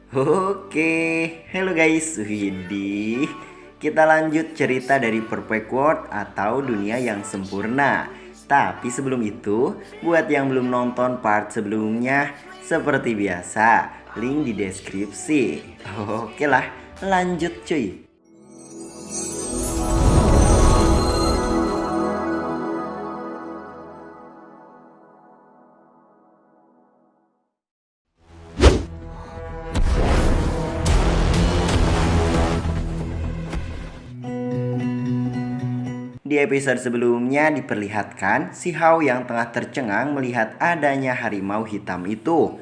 Oke, hello guys, Widih. Kita lanjut cerita dari Perfect World atau dunia yang sempurna. Tapi sebelum itu, buat yang belum nonton part sebelumnya, seperti biasa, link di deskripsi. Oke lah, lanjut cuy. Di episode sebelumnya diperlihatkan si Hao yang tengah tercengang melihat adanya harimau hitam itu.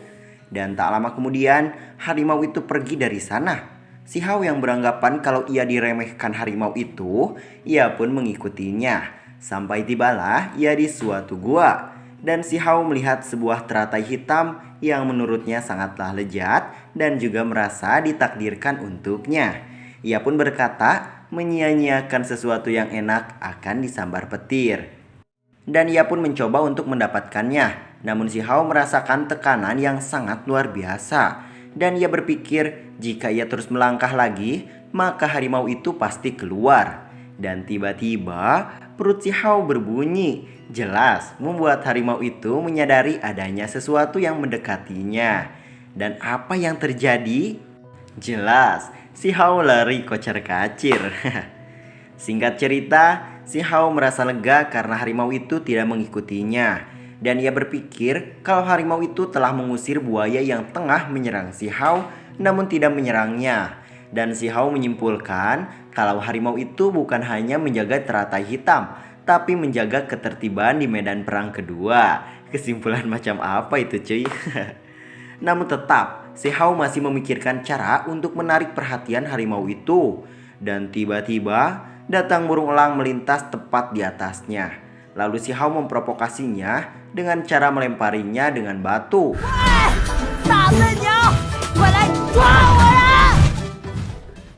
Dan tak lama kemudian harimau itu pergi dari sana. Si Hao yang beranggapan kalau ia diremehkan harimau itu, ia pun mengikutinya. Sampai tibalah ia di suatu gua. Dan si Hao melihat sebuah teratai hitam yang menurutnya sangatlah lezat dan juga merasa ditakdirkan untuknya. Ia pun berkata, menyia-nyiakan sesuatu yang enak akan disambar petir. Dan ia pun mencoba untuk mendapatkannya. Namun si Hao merasakan tekanan yang sangat luar biasa. Dan ia berpikir jika ia terus melangkah lagi, maka harimau itu pasti keluar. Dan tiba-tiba perut si Hao berbunyi. Jelas membuat harimau itu menyadari adanya sesuatu yang mendekatinya. Dan apa yang terjadi? Jelas, si Hao lari kocar-kacir. Singkat cerita, si Hao merasa lega karena harimau itu tidak mengikutinya. Dan ia berpikir kalau harimau itu telah mengusir buaya yang tengah menyerang si Hao, namun tidak menyerangnya. Dan si Hao menyimpulkan kalau harimau itu bukan hanya menjaga teratai hitam, tapi menjaga ketertiban di medan perang kedua. Kesimpulan macam apa itu cuy? Namun tetap, si Hao masih memikirkan cara untuk menarik perhatian harimau itu. Dan tiba-tiba datang burung elang melintas tepat di atasnya. Lalu si Hao memprovokasinya dengan cara melemparinya dengan batu.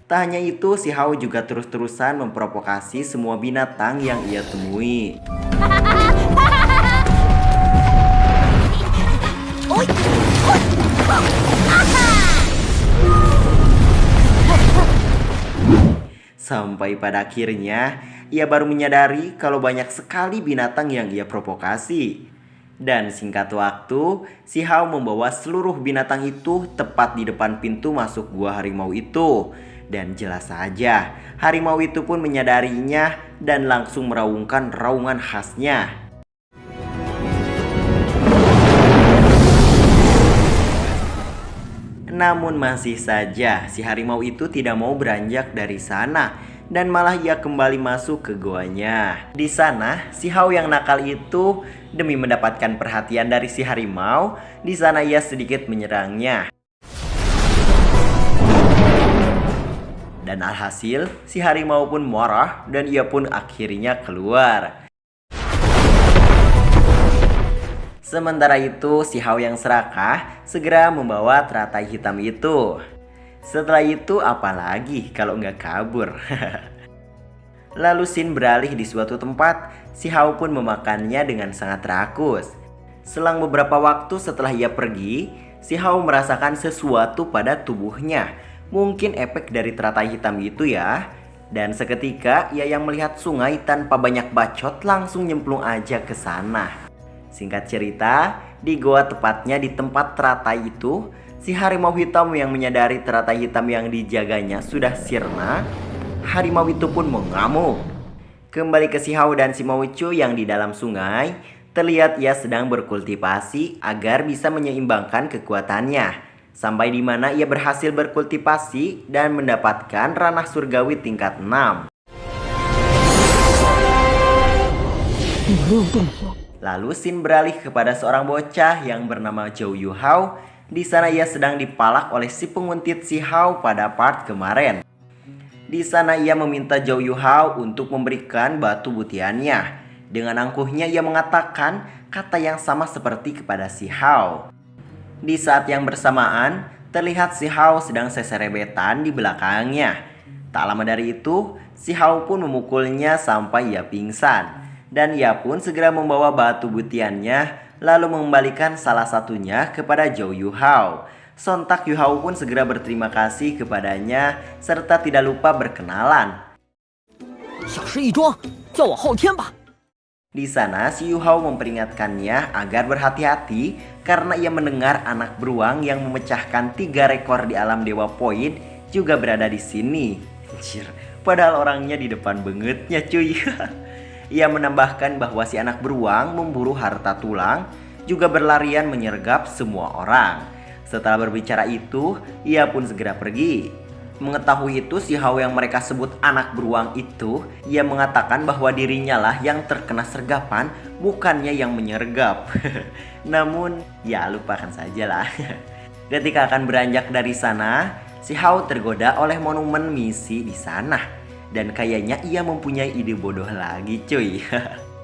Tak hanya itu, si Hao juga terus-terusan memprovokasi semua binatang yang ia temui. Sampai pada akhirnya ia baru menyadari kalau banyak sekali binatang yang ia provokasi. Dan singkat waktu, si Hao membawa seluruh binatang itu tepat di depan pintu masuk gua harimau itu. Dan jelas saja, harimau itu pun menyadarinya dan langsung meraungkan raungan khasnya. Namun masih saja si harimau itu tidak mau beranjak dari sana dan malah ia kembali masuk ke goanya. Di sana si Hao yang nakal itu demi mendapatkan perhatian dari si harimau, di sana ia sedikit menyerangnya. Dan alhasil si harimau pun marah dan ia pun akhirnya keluar. Sementara itu si Hao yang serakah segera membawa teratai hitam itu. Setelah itu apalagi kalau nggak kabur. Lalu Sin beralih di suatu tempat. Si Hao pun memakannya dengan sangat rakus. Selang beberapa waktu setelah ia pergi, si Hao merasakan sesuatu pada tubuhnya. Mungkin efek dari teratai hitam itu ya. Dan seketika ia yang melihat sungai tanpa banyak bacot langsung nyemplung aja ke sana. Singkat cerita, di goa tepatnya di tempat teratai itu, si harimau hitam yang menyadari teratai hitam yang dijaganya sudah sirna, harimau itu pun mengamuk. Kembali ke si Hao dan si Maucu yang di dalam sungai, terlihat ia sedang berkultivasi agar bisa menyeimbangkan kekuatannya. Sampai di mana ia berhasil berkultivasi dan mendapatkan ranah surgawi tingkat 6. Lalu Sin beralih kepada seorang bocah yang bernama Zhou Yu Hao. Di sana ia sedang dipalak oleh si penguntit si Hao pada part kemarin. Di sana ia meminta Zhou Yu Hao untuk memberikan batu butiannya. Dengan angkuhnya ia mengatakan kata yang sama seperti kepada si Hao. Di saat yang bersamaan terlihat si Hao sedang seserebetan di belakangnya. Tak lama dari itu si Hao pun memukulnya sampai ia pingsan. Dan ia pun segera membawa batu butiannya lalu mengembalikan salah satunya kepada Zhou Yu Hao. Sontak Yu Hao pun segera berterima kasih kepadanya serta tidak lupa berkenalan. Di sana si Yu Hao memperingatkannya agar berhati-hati karena ia mendengar anak beruang yang memecahkan 3 rekor di alam Dewa Poin juga berada di sini. Anjir, padahal orangnya di depan bangetnya cuy. Ia menambahkan bahwa si anak beruang memburu harta tulang juga berlarian menyergap semua orang. Setelah berbicara itu, ia pun segera pergi. Mengetahui itu, si Hao yang mereka sebut anak beruang itu, ia mengatakan bahwa dirinya lah yang terkena sergapan, bukannya yang menyergap. Namun, ya lupakan sajalah. Ketika akan beranjak dari sana, si Hao tergoda oleh monumen misi di sana. Dan kayaknya ia mempunyai ide bodoh lagi cuy.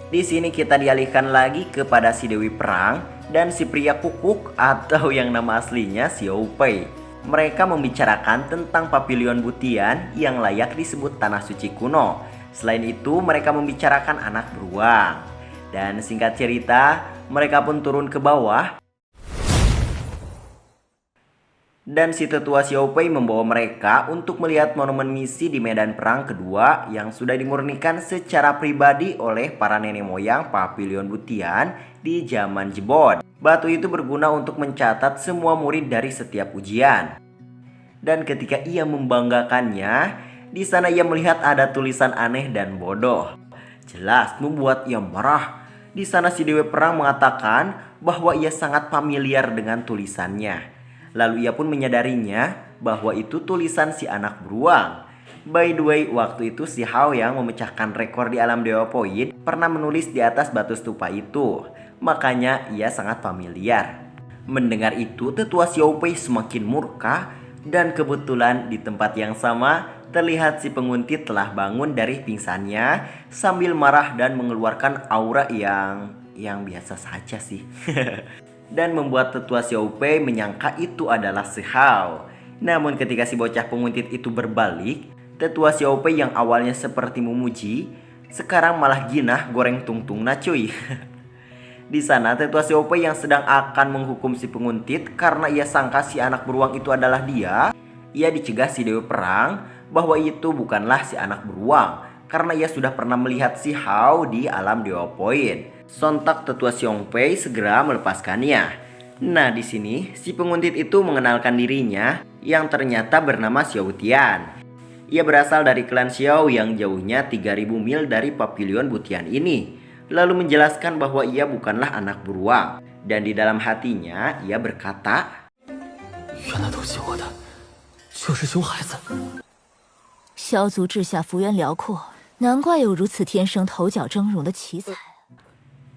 Di sini kita dialihkan lagi kepada si Dewi Perang dan si pria kukuk atau yang nama aslinya Xiao Pei. Mereka membicarakan tentang Papilion Butian yang layak disebut Tanah Suci Kuno. Selain itu mereka membicarakan anak beruang. Dan singkat cerita, mereka pun turun ke bawah. Dan si tetua Xiao Pei membawa mereka untuk melihat monumen misi di medan perang kedua yang sudah dimurnikan secara pribadi oleh para nenek moyang Papilion Butian di zaman Jebot. Batu itu berguna untuk mencatat semua murid dari setiap ujian. Dan ketika ia membanggakannya, di sana ia melihat ada tulisan aneh dan bodoh. Jelas membuat ia marah. Di sana si Dewi Perang mengatakan bahwa ia sangat familiar dengan tulisannya. Lalu ia pun menyadarinya bahwa itu tulisan si anak beruang. By the way, waktu itu si Hao yang memecahkan rekor di alam Dewa Poin pernah menulis di atas batu stupa itu. Makanya ia sangat familiar. Mendengar itu, tetua Xiao Pei semakin murka. Dan kebetulan di tempat yang sama terlihat si penguntit telah bangun dari pingsannya sambil marah dan mengeluarkan aura yang biasa saja sih. Dan membuat tetua Xiao Pei menyangka itu adalah si Hao. Namun ketika si bocah penguntit itu berbalik, tetua Xiao Pei yang awalnya seperti memuji, sekarang malah ginah goreng tungtungna cuy. Di sana tetua Xiao Pei yang sedang akan menghukum si penguntit karena ia sangka si anak beruang itu adalah dia. Ia dicegah si Dewi Perang bahwa itu bukanlah si anak beruang karena ia sudah pernah melihat si Hao di alam Dewa Poin. Sontak tetua Xiao Pei segera melepaskannya. Nah di sini si penguntit itu mengenalkan dirinya yang ternyata bernama Xiao Tian. Ia berasal dari klan Xiao yang jauhnya 3000 mil dari Papilion Butian ini. Lalu menjelaskan bahwa ia bukanlah anak beruang. Dan di dalam hatinya ia berkata,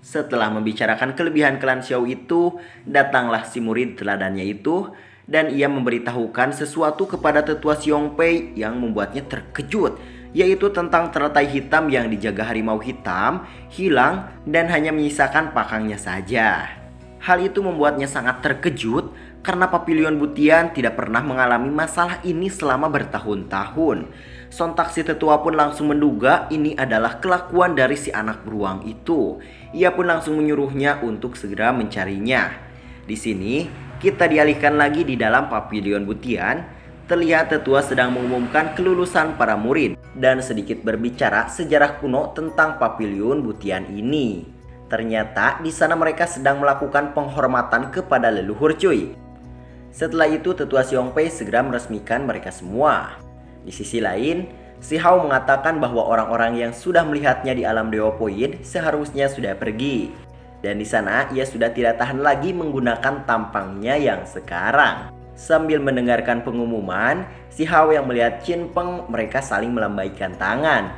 setelah membicarakan kelebihan klan Xiao itu, datanglah si murid teladannya itu dan ia memberitahukan sesuatu kepada tetua Xiao Pei yang membuatnya terkejut, yaitu tentang teratai hitam yang dijaga harimau hitam hilang dan hanya menyisakan pakangnya saja. Hal itu membuatnya sangat terkejut karena Papilion Butian tidak pernah mengalami masalah ini selama bertahun-tahun. Sontak si tetua pun langsung menduga ini adalah kelakuan dari si anak beruang itu. Ia pun langsung menyuruhnya untuk segera mencarinya. Di sini kita dialihkan lagi di dalam Papilion Butian. Terlihat tetua sedang mengumumkan kelulusan para murid dan sedikit berbicara sejarah kuno tentang Papilion Butian ini. Ternyata di sana mereka sedang melakukan penghormatan kepada leluhur cuy. Setelah itu tetua Xiao Pei segera meresmikan mereka semua. Di sisi lain, si Hao mengatakan bahwa orang-orang yang sudah melihatnya di alam Dewa Poin seharusnya sudah pergi. Dan di sana ia sudah tidak tahan lagi menggunakan tampangnya yang sekarang. Sambil mendengarkan pengumuman, si Hao yang melihat Qin Peng mereka saling melambaikan tangan.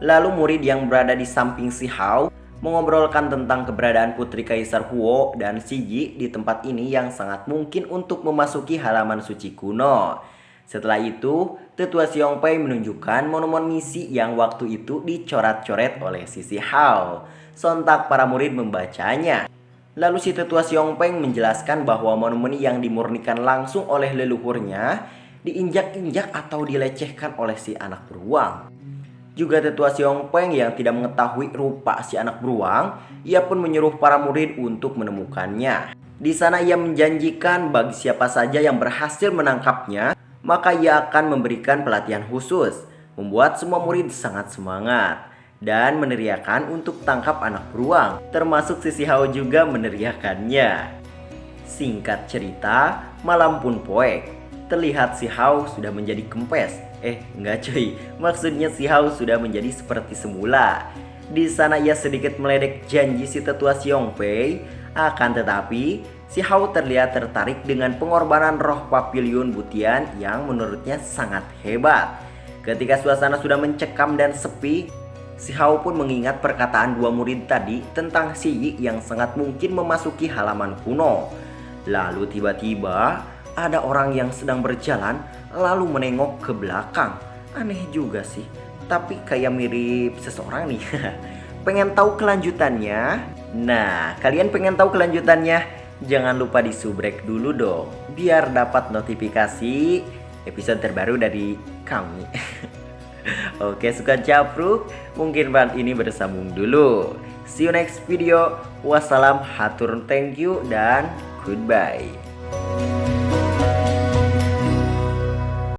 Lalu murid yang berada di samping si Hao mengobrolkan tentang keberadaan Putri Kaisar Huo dan Siji di tempat ini yang sangat mungkin untuk memasuki halaman suci kuno. Setelah itu, tetua Xiao Pei menunjukkan monumen misi yang waktu itu dicoret-coret oleh si Hao. Sontak para murid membacanya. Lalu si tetua Xiao Pei menjelaskan bahwa monumen yang dimurnikan langsung oleh leluhurnya diinjak-injak atau dilecehkan oleh si anak beruang. Juga tetua Xiao Pei yang tidak mengetahui rupa si anak beruang, ia pun menyuruh para murid untuk menemukannya. Di sana ia menjanjikan bagi siapa saja yang berhasil menangkapnya, maka ia akan memberikan pelatihan khusus, membuat semua murid sangat semangat dan meneriakan untuk tangkap anak beruang, termasuk si Hao juga meneriakannya. Singkat cerita, malam pun poek. Terlihat si Hao sudah menjadi kempes. Enggak cuy, maksudnya si Hao sudah menjadi seperti semula. Di sana ia sedikit meledek janji si tetua Xiongpei. Akan tetapi, si Hao terlihat tertarik dengan pengorbanan roh Papiliun Butian yang menurutnya sangat hebat. Ketika suasana sudah mencekam dan sepi, si Hao pun mengingat perkataan dua murid tadi tentang si Yi yang sangat mungkin memasuki halaman kuno. Lalu tiba-tiba ada orang yang sedang berjalan lalu menengok ke belakang. Aneh juga sih, tapi kayak mirip seseorang nih. Pengen tahu kelanjutannya? Nah, kalian pengen tahu kelanjutannya? Jangan lupa disubrek dulu dong, biar dapat notifikasi episode terbaru dari kami. Oke, suka Capruk, mungkin part ini bersambung dulu. See you next video. Wassalam, hatur, thank you, dan goodbye.